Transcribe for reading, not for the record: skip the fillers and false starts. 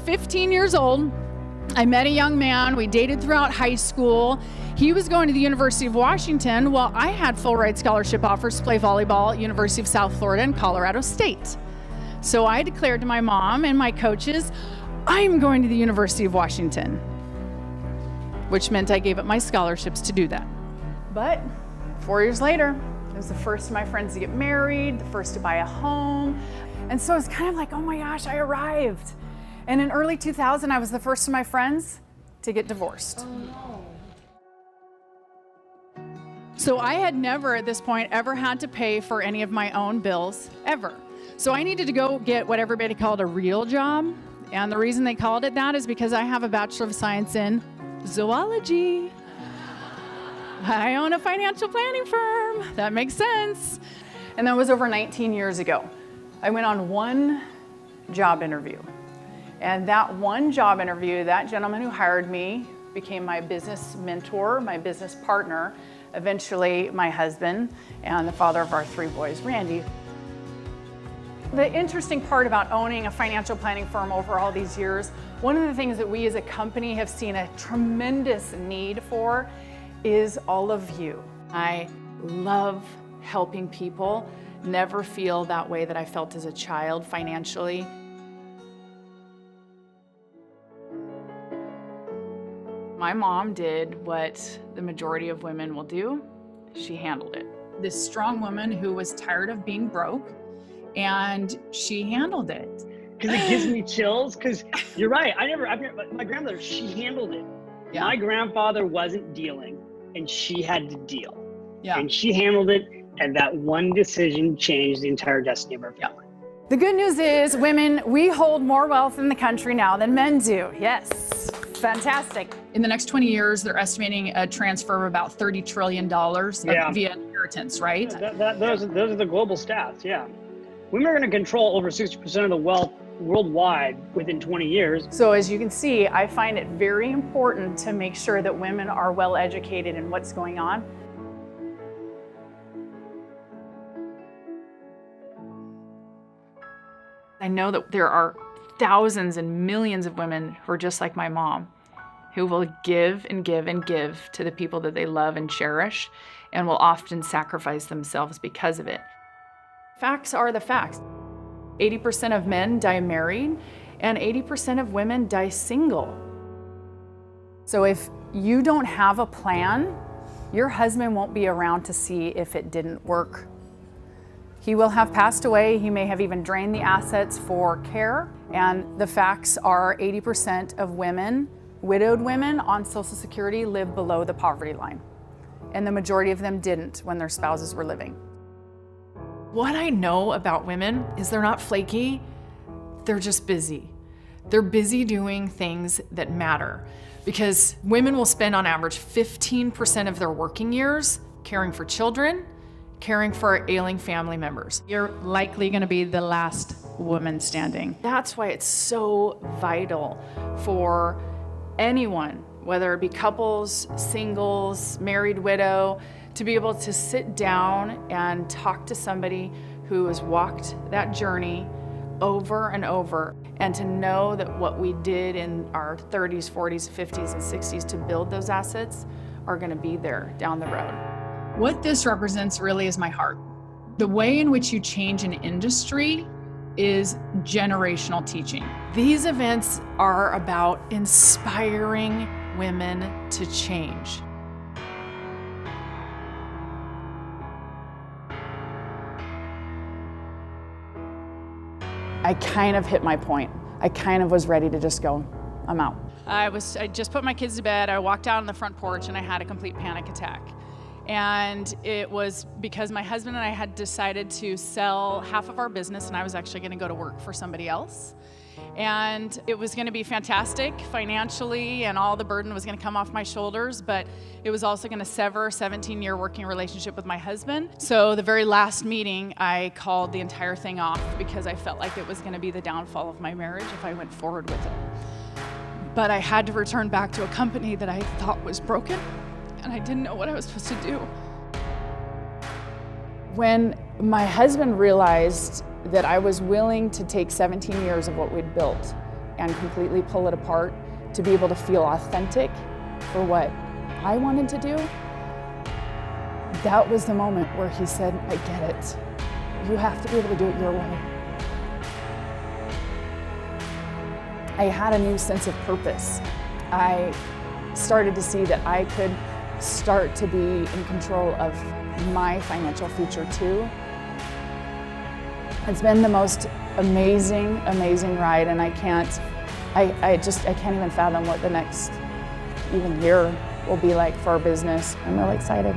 15 years old. I met a young man. We dated throughout high school. He was going to the University of Washington while I had full ride scholarship offers to play volleyball at University of South Florida and Colorado State. So I declared to my mom and my coaches, I'm going to the University of Washington, which meant I gave up my scholarships to do that. But 4 years later, I was the first of my friends to get married, the first to buy a home. And so it's kind of like, oh my gosh, I arrived. And in early 2000, I was the first of my friends to get divorced. Oh no. So I had never at this point ever had to pay for any of my own bills, ever. So I needed to go get what everybody called a real job. And the reason they called it that is because I have a Bachelor of Science in zoology. I own a financial planning firm. That makes sense. And that was over 19 years ago. I went on one job interview. And that one job interview, that gentleman who hired me became my business mentor, my business partner, eventually my husband, and the father of our 3 boys, Randy. The interesting part about owning a financial planning firm over all these years, one of the things that we as a company have seen a tremendous need for is all of you. I love helping people never feel that way that I felt as a child financially. My mom did what the majority of women will do. She handled it. This strong woman who was tired of being broke, and she handled it. Because it gives me chills, because you're right. My grandmother, she handled it. Yeah. My grandfather wasn't dealing, and she had to deal. Yeah. And she handled it, and that one decision changed the entire destiny of our family. The good news is, women, we hold more wealth in the country now than men do. Yes, fantastic. In the next 20 years, they're estimating a transfer of about $30 trillion via inheritance, right? Those are the global stats, yeah. Women are going to control over 60% of the wealth worldwide within 20 years. So as you can see, I find it very important to make sure that women are well educated in what's going on. I know that there are thousands and millions of women who are just like my mom, who will give and give and give to the people that they love and cherish, and will often sacrifice themselves because of it. Facts are the facts. 80% of men die married, and 80% of women die single. So if you don't have a plan, your husband won't be around to see if it didn't work. He will have passed away. He may have even drained the assets for care. And the facts are 80% of women, widowed women on Social Security, live below the poverty line. And the majority of them didn't when their spouses were living. What I know about women is they're not flaky, they're just busy. They're busy doing things that matter, because women will spend on average 15% of their working years caring for children, caring for ailing family members. You're likely going to be the last woman standing. That's why it's so vital for anyone, whether it be couples, singles, married widow, to be able to sit down and talk to somebody who has walked that journey over and over, and to know that what we did in our 30s, 40s, 50s, and 60s to build those assets are going to be there down the road. What this represents really is my heart. The way in which you change an industry is generational teaching. These events are about inspiring women to change. I kind of hit my point. I kind of was ready to just go, I'm out. I just put my kids to bed. I walked out on the front porch and I had a complete panic attack. And it was because my husband and I had decided to sell half of our business, and I was actually going to go to work for somebody else. And it was going to be fantastic financially, and all the burden was going to come off my shoulders, but it was also going to sever a 17-year working relationship with my husband. So the very last meeting, I called the entire thing off because I felt like it was going to be the downfall of my marriage if I went forward with it. But I had to return back to a company that I thought was broken, and I didn't know what I was supposed to do. When my husband realized that I was willing to take 17 years of what we'd built and completely pull it apart to be able to feel authentic for what I wanted to do, that was the moment where he said, I get it. You have to be able to do it your way. I had a new sense of purpose. I started to see that I could start to be in control of my financial future too. It's been the most amazing, amazing ride, and I can't even fathom what the next even year will be like for our business. I'm really excited.